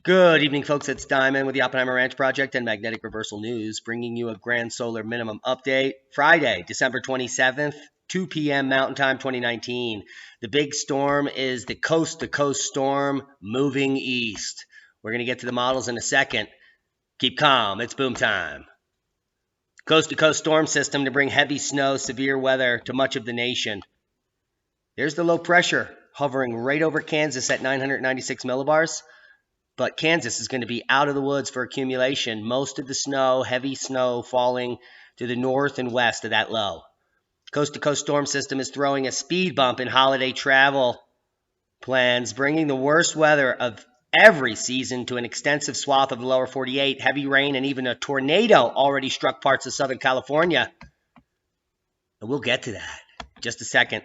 Good evening, folks. It's Diamond with the Oppenheimer Ranch Project and Magnetic Reversal News, bringing you a grand solar minimum update. Friday, December 27th, 2 p.m. Mountain Time 2019. The big storm is the coast-to-coast storm moving east. We're going to get to the models in a second. Keep calm. It's boom time. Coast-to-coast storm system to bring heavy snow, severe weather to much of the nation. There's the low pressure hovering right over Kansas at 996 millibars. But Kansas is going to be out of the woods for accumulation. Most of the snow, heavy snow, falling to the north and west of that low. Coast-to-coast storm system is throwing a speed bump in holiday travel plans, bringing the worst weather of every season to an extensive swath of the lower 48. Heavy rain and even a tornado already struck parts of Southern California. And we'll get to that in just a second.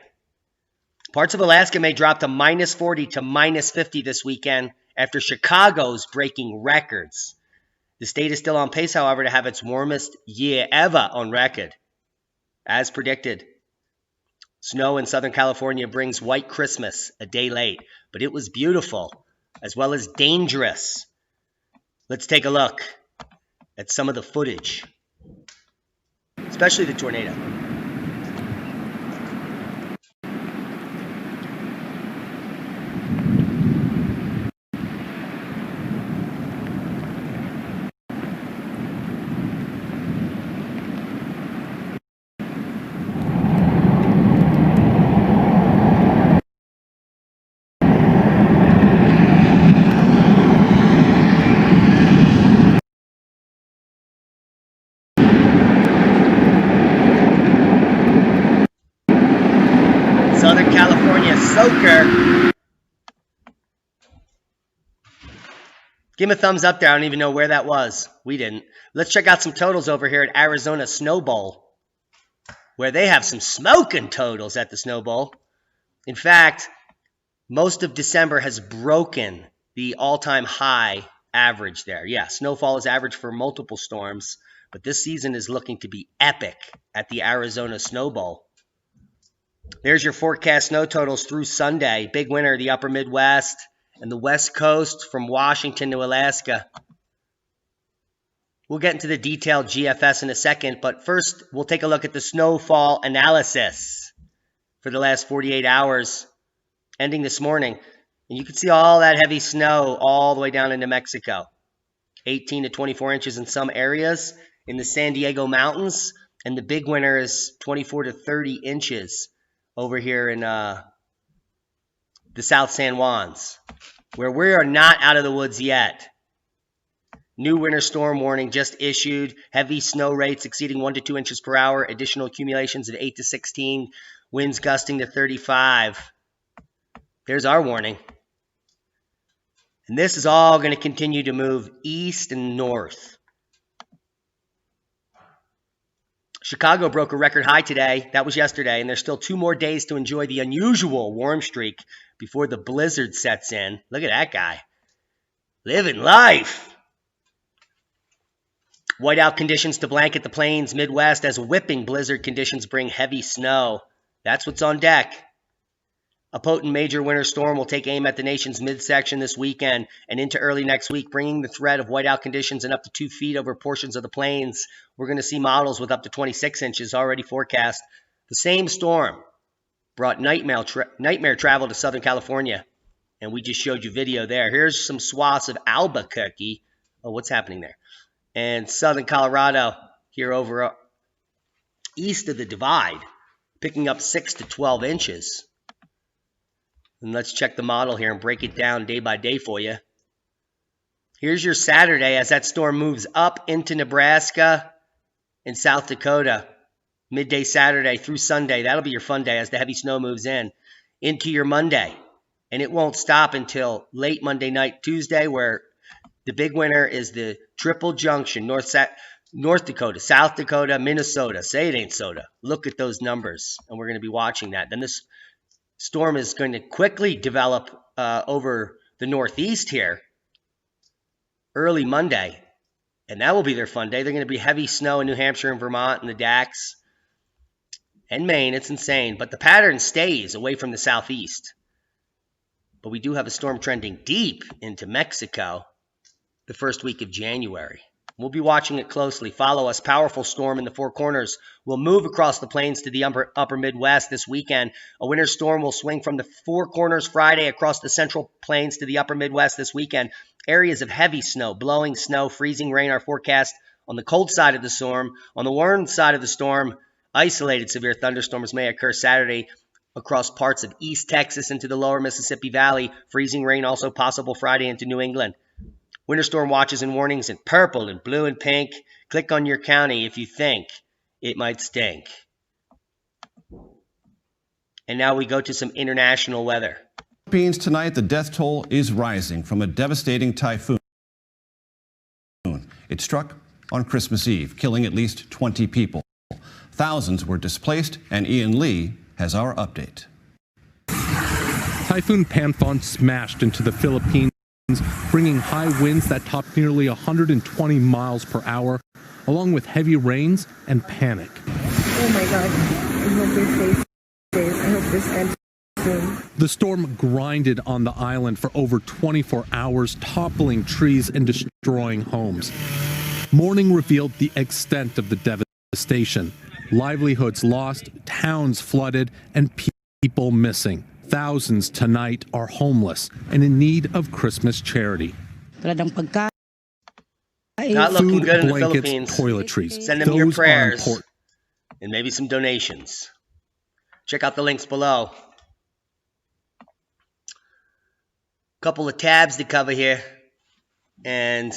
Parts of Alaska may drop to minus 40 to minus 50 this weekend, after Chicago's breaking records. The state is still on pace, however, to have its warmest year ever on record. As predicted, snow in Southern California brings White Christmas a day late, but it was beautiful as well as dangerous. Let's take a look at some of the footage, especially the tornado. Southern California soaker. Give him a thumbs up there. I don't even know where that was. We didn't. Let's check out some totals over here at Arizona Snow Bowl, where they have some smoking totals at the Snow Bowl. In fact, most of December has broken the all-time high average there. Yeah, snowfall is average for multiple storms, but this season is looking to be epic at the Arizona Snow Bowl. There's your forecast snow totals through Sunday. Big winter, the upper Midwest and the West Coast from Washington to Alaska. We'll get into the detailed GFS in a second, but first we'll take a look at the snowfall analysis for the last 48 hours, ending this morning. And you can see all that heavy snow all the way down into Mexico. 18 to 24 inches in some areas in the San Diego mountains, and the big winter is 24 to 30 inches over here in the South San Juans, where we are not out of the woods yet. New winter storm warning just issued. Heavy snow rates exceeding 1 to 2 inches per hour. Additional accumulations of 8 to 16. Winds gusting to 35. There's our warning. And this is all going to continue to move east and north. Chicago broke a record high today. That was yesterday, and there's still 2 more days to enjoy the unusual warm streak before the blizzard sets in. Look at that guy. Living life. Whiteout conditions to blanket the plains Midwest as whipping blizzard conditions bring heavy snow. That's what's on deck. A potent major winter storm will take aim at the nation's midsection this weekend and into early next week, bringing the threat of whiteout conditions and up to 2 feet over portions of the plains. We're going to see models with up to 26 inches already forecast. The same storm brought nightmare travel to Southern California, and we just showed you video there. Here's some swaths of Albuquerque. Oh, what's happening there? And Southern Colorado here over east of the divide, picking up 6 to 12 inches. And let's check the model here and break it down day by day for you. Here's your Saturday as that storm moves up into Nebraska and South Dakota. Midday Saturday through Sunday. That'll be your fun day as the heavy snow moves in. Into your Monday. And it won't stop until late Monday night, Tuesday, where the big winner is the Triple Junction, North Dakota, South Dakota, Minnesota. Say it ain't soda. Look at those numbers. And we're going to be watching that. Then this storm is going to quickly develop over the Northeast here early Monday, and that will be their fun day. They're going to be heavy snow in New Hampshire and Vermont and the Dax and Maine. It's insane, but the pattern stays away from the southeast. But we do have a storm trending deep into Mexico the first week of January. We'll be watching it closely. Follow us. Powerful storm in the Four Corners will move across the plains to the upper Midwest this weekend. A winter storm will swing from the Four Corners Friday across the central plains to the upper Midwest this weekend. Areas of heavy snow, blowing snow, freezing rain are forecast on the cold side of the storm. On the warm side of the storm, isolated severe thunderstorms may occur Saturday across parts of East Texas into the lower Mississippi Valley. Freezing rain also possible Friday into New England. Winter storm watches and warnings in purple and blue and pink. Click on your county if you think it might stink. And now we go to some international weather. Philippines tonight, the death toll is rising from a devastating typhoon. It struck on Christmas Eve, killing at least 20 people. Thousands were displaced, and Ian Lee has our update. Typhoon Panthan smashed into the Philippines, bringing high winds that topped nearly 120 miles per hour, along with heavy rains and panic. Oh my God, I hope this stays. I hope this ends soon. The storm grinded on the island for over 24 hours, toppling trees and destroying homes. Morning revealed the extent of the devastation. Livelihoods lost, towns flooded, and people missing. Thousands tonight are homeless and in need of Christmas charity. Not looking good in the Philippines. Toiletries. Send them your prayers and maybe some donations. Check out the links below. Couple of tabs to cover here. And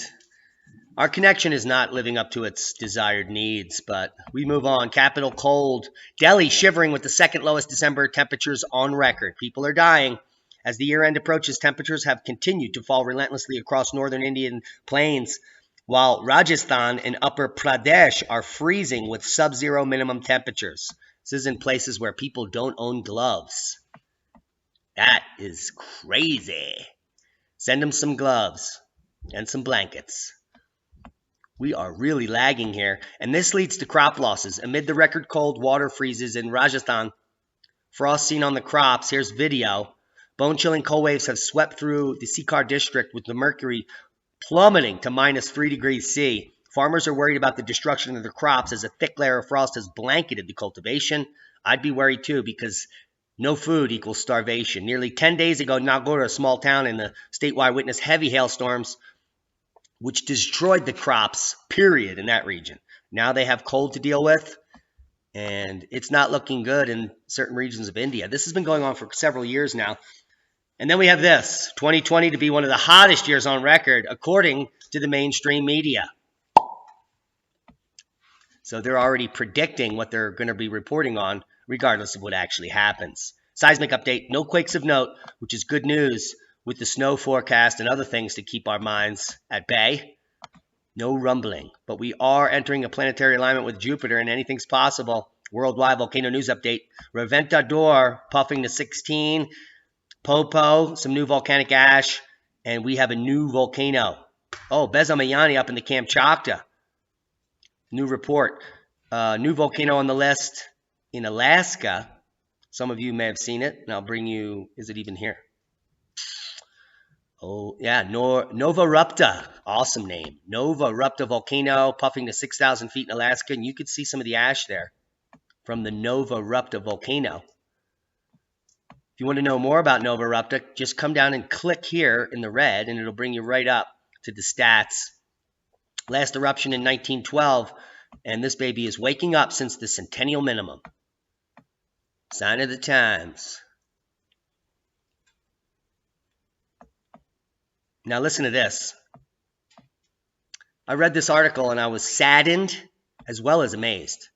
our connection is not living up to its desired needs, but we move on. Capital cold. Delhi shivering with the second lowest December temperatures on record. People are dying. As the year end approaches, temperatures have continued to fall relentlessly across northern Indian plains, while Rajasthan and Upper Pradesh are freezing with sub-zero minimum temperatures. This is in places where people don't own gloves. That is crazy. Send them some gloves and some blankets. We are really lagging here, and this leads to crop losses. Amid the record cold water freezes in Rajasthan, frost seen on the crops. Here's video. Bone-chilling cold waves have swept through the Sikar district with the mercury plummeting to minus 3 degrees C. Farmers are worried about the destruction of their crops as a thick layer of frost has blanketed the cultivation. I'd be worried too, because no food equals starvation. Nearly 10 days ago, Nagore, a small town in the statewide, witnessed heavy hailstorms which destroyed the crops, period, in that region. Now they have cold to deal with, and it's not looking good in certain regions of India. This has been going on for several years now. And then we have this, 2020 to be one of the hottest years on record, according to the mainstream media. So they're already predicting what they're going to be reporting on, regardless of what actually happens. Seismic update, no quakes of note, which is good news with the snow forecast and other things to keep our minds at bay. No rumbling, but we are entering a planetary alignment with Jupiter, and anything's possible. Worldwide volcano news update. Reventador puffing to 16. Popo, some new volcanic ash, and we have a new volcano. Oh, Bezamayani up in the Kamchatka. New report. New volcano on the list in Alaska. Some of you may have seen it, and I'll bring you, is it even here? Oh, yeah, Nova Rupta. Awesome name. Nova Rupta volcano puffing to 6,000 feet in Alaska, and you could see some of the ash there from the Nova Rupta volcano. If you want to know more about Nova Rupta, just come down and click here in the red, and it'll bring you right up to the stats. Last eruption in 1912, and this baby is waking up since the centennial minimum. Sign of the times. Now listen to this. I read this article and I was saddened as well as amazed.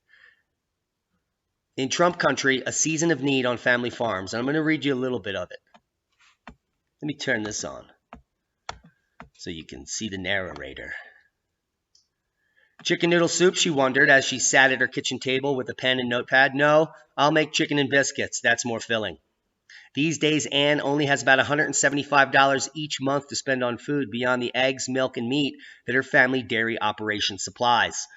In Trump country, a season of need on family farms. And I'm going to read you a little bit of it. Let me turn this on so you can see the narrator. Chicken noodle soup, she wondered as she sat at her kitchen table with a pen and notepad. No, I'll make chicken and biscuits. That's more filling. These days, Ann only has about $175 each month to spend on food beyond the eggs, milk, and meat that her family dairy operation supplies.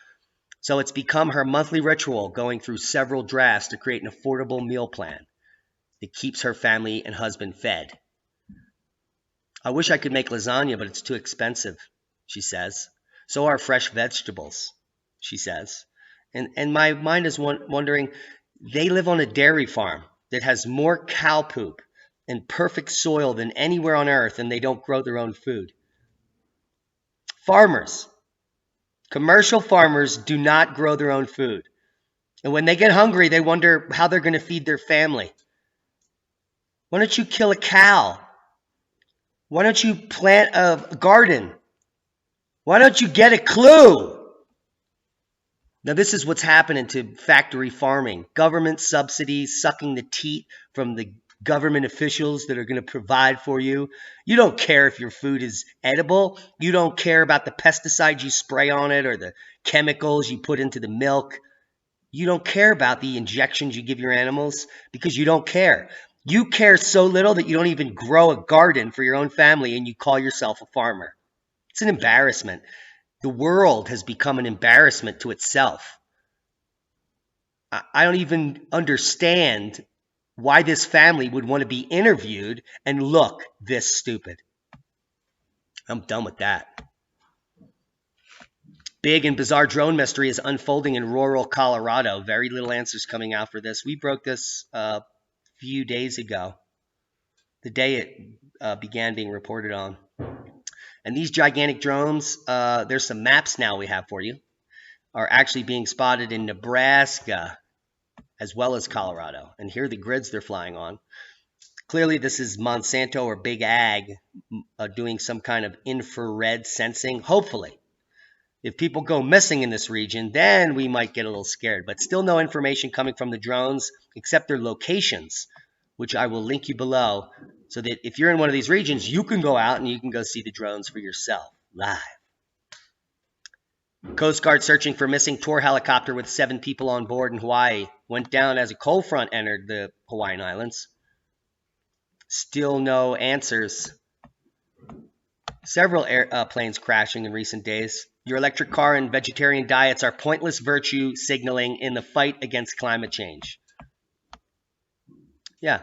So it's become her monthly ritual, going through several drafts to create an affordable meal plan that keeps her family and husband fed. I wish I could make lasagna, but it's too expensive. she says. So are fresh vegetables, she says. And my mind is wondering, they live on a dairy farm that has more cow poop and perfect soil than anywhere on earth, and they don't grow their own food. Farmers, commercial farmers do not grow their own food. And when they get hungry, they wonder how they're going to feed their family. Why don't you kill a cow? Why don't you plant a garden? Why don't you get a clue? Now, this is what's happening to factory farming. Government subsidies sucking the teat from the government officials that are going to provide for you. You don't care if your food is edible. You don't care about the pesticides you spray on it or the chemicals you put into the milk. You don't care about the injections you give your animals because you don't care. You care so little that you don't even grow a garden for your own family and you call yourself a farmer. It's an embarrassment. The world has become an embarrassment to itself. I don't even understand why this family would want to be interviewed and look this stupid. I'm done with that. Big and bizarre drone mystery is unfolding in rural Colorado. Very little answers coming out for this. We broke this a few days ago, the day it began being reported on. And these gigantic drones, there's some maps now we have for you, are actually being spotted in Nebraska as well as Colorado. And here are the grids they're flying on. Clearly, this is Monsanto or Big Ag doing some kind of infrared sensing, hopefully. If people go missing in this region, then we might get a little scared. But still no information coming from the drones except their locations, which I will link you below, so that if you're in one of these regions, you can go out and you can go see the drones for yourself, live. Coast Guard searching for missing tour helicopter with 7 people on board in Hawaii. Went down as a cold front entered the Hawaiian Islands. Still no answers. Several planes crashing in recent days. Your electric car and vegetarian diets are pointless virtue signaling in the fight against climate change. Yeah.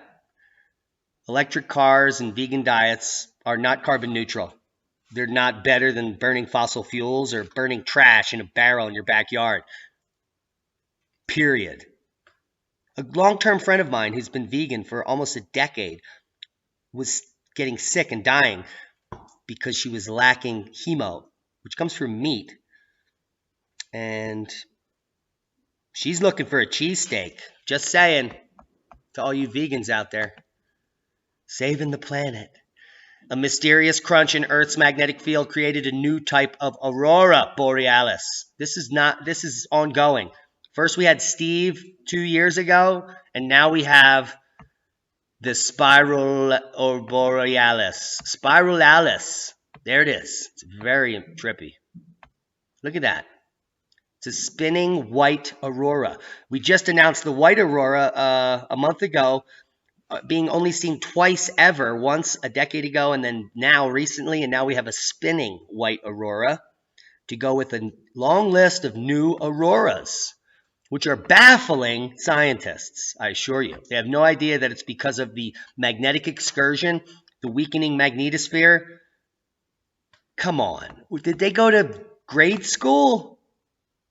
Electric cars and vegan diets are not carbon neutral. They're not better than burning fossil fuels or burning trash in a barrel in your backyard. Period. A long-term friend of mine who's been vegan for almost a decade was getting sick and dying because she was lacking hemo, which comes from meat. And she's looking for a cheesesteak. Just saying to all you vegans out there. Saving the planet. A mysterious crunch in Earth's magnetic field created a new type of aurora borealis. This is ongoing. First we had Steve 2 years ago, and now we have the spiral borealis. Spiralalis. There it is. It's very trippy. Look at that. It's a spinning white aurora. We just announced the white aurora a month ago, being only seen twice ever, once a decade ago and then now recently, and now we have a spinning white aurora to go with a long list of new auroras, which are baffling scientists, I assure you. They have no idea that it's because of the magnetic excursion, the weakening magnetosphere. Come on. Did they go to grade school?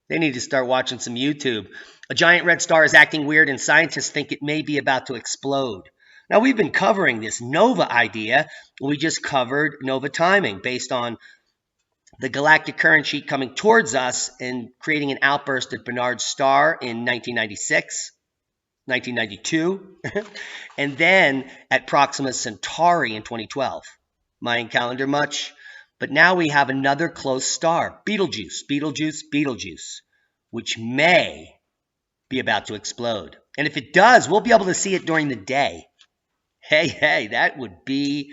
They need to start watching some YouTube. A giant red star is acting weird, and scientists think it may be about to explode. Now, we've been covering this nova idea. We just covered nova timing based on the galactic current sheet coming towards us and creating an outburst at Barnard's star in 1996, 1992, and then at Proxima Centauri in 2012. Mayan calendar much? But now we have another close star, Betelgeuse, which may be about to explode. And if it does, we'll be able to see it during the day. Hey, that would be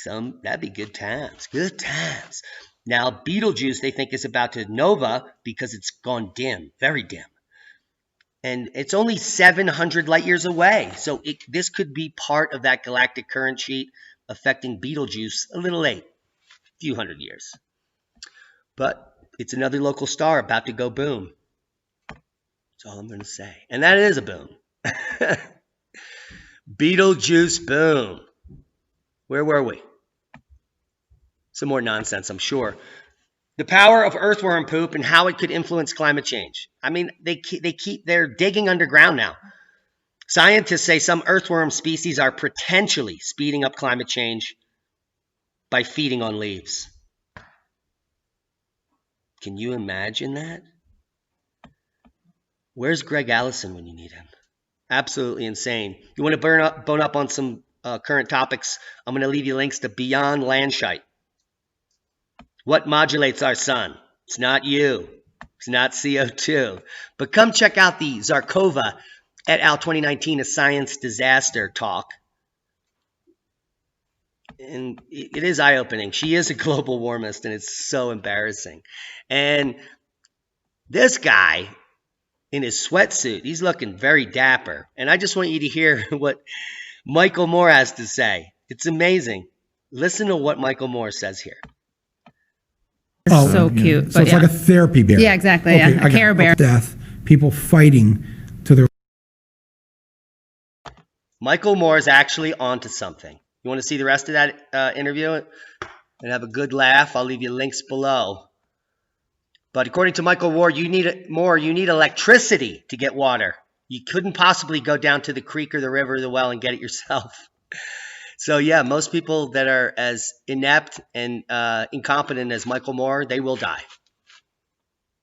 that'd be good times. Good times. Now, Betelgeuse, they think, is about to nova because it's gone dim, very dim. And it's only 700 light years away. So this could be part of that galactic current sheet affecting Betelgeuse a little late, a few hundred years. But it's another local star about to go boom. That's all I'm going to say. And that is a boom. Betelgeuse boom. Where were we? Some more nonsense, I'm sure. The power of earthworm poop and how it could influence climate change. I mean, they're digging underground now. Scientists say some earthworm species are potentially speeding up climate change by feeding on leaves. Can you imagine that? Where's Greg Allison when you need him? Absolutely insane. You want to bone up on some current topics? I'm going to leave you links to Beyond Landshite. What modulates our sun? It's not you. It's not CO2. But come check out the Zarkova et al. 2019 A Science Disaster talk. And it is eye-opening. She is a global warmist, and it's so embarrassing. And this guy in his sweatsuit, he's looking very dapper. And I just want you to hear what Michael Moore has to say. It's amazing. Listen to what Michael Moore says here. So cute. So it's like a therapy bear. Yeah, exactly. Okay, A Care Bear. Death, people fighting to their. Michael Moore is actually onto something. You want to see the rest of that interview and have a good laugh? I'll leave you links below. But according to Michael Moore, you need electricity to get water. You couldn't possibly go down to the creek or the river or the well and get it yourself. So yeah, most people that are as inept and incompetent as Michael Moore, they will die.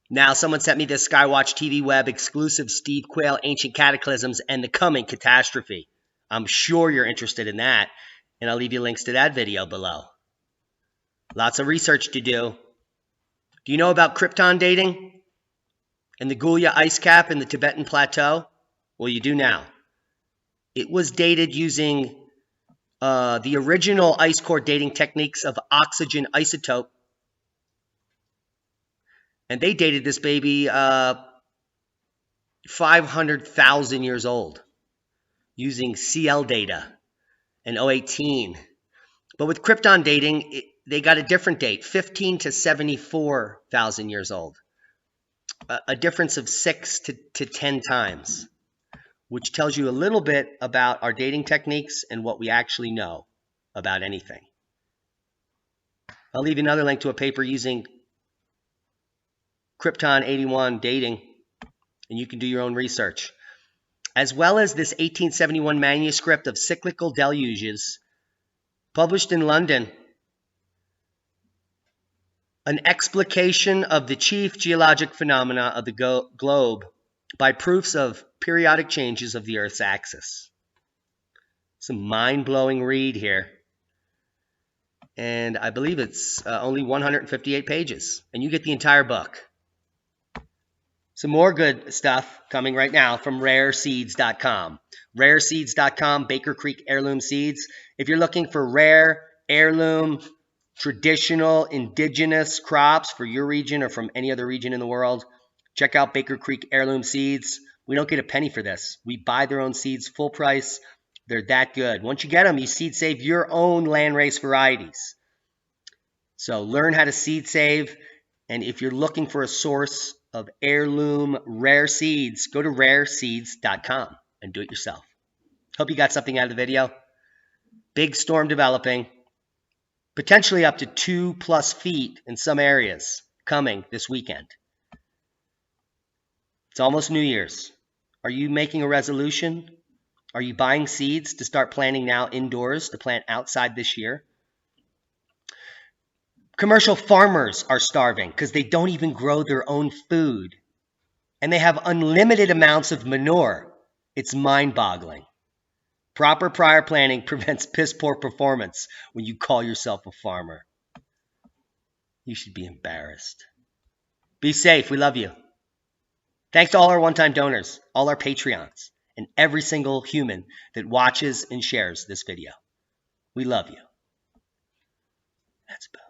Now, someone sent me this Skywatch TV Web exclusive Steve Quayle Ancient Cataclysms and the Coming Catastrophe. I'm sure you're interested in that, and I'll leave you links to that video below. Lots of research to do. Do you know about krypton dating and the Gulya ice cap in the Tibetan Plateau? Well, you do now. It was dated using the original ice core dating techniques of oxygen isotope. And they dated this baby 500,000 years old using CL data and 018. But with krypton dating, they got a different date, 15 to 74,000 years old. A difference of 6 to 10 times, which tells you a little bit about our dating techniques and what we actually know about anything. I'll leave you another link to a paper using Krypton 81 dating, and you can do your own research. As well as this 1871 manuscript of cyclical deluges published in London, an explication of the chief geologic phenomena of the globe by proofs of periodic changes of the Earth's axis. Some mind-blowing read here. And I believe it's only 158 pages, and you get the entire book. Some more good stuff coming right now from rareseeds.com. Rareseeds.com, Baker Creek Heirloom Seeds. If you're looking for rare, heirloom, traditional, indigenous crops for your region or from any other region in the world, check out Baker Creek Heirloom Seeds. We don't get a penny for this. We buy their own seeds full price. They're that good. Once you get them, you seed save your own landrace varieties. So learn how to seed save. And if you're looking for a source of heirloom rare seeds, go to rareseeds.com and do it yourself. Hope you got something out of the video. Big storm developing, potentially up to 2+ feet in some areas coming this weekend. It's almost New Year's. Are you making a resolution? Are you buying seeds to start planting now indoors to plant outside this year? Commercial farmers are starving because they don't even grow their own food. And they have unlimited amounts of manure. It's mind-boggling. Proper prior planning prevents piss-poor performance when you call yourself a farmer. You should be embarrassed. Be safe. We love you. Thanks to all our one-time donors, all our Patreons, and every single human that watches and shares this video. We love you. That's about it.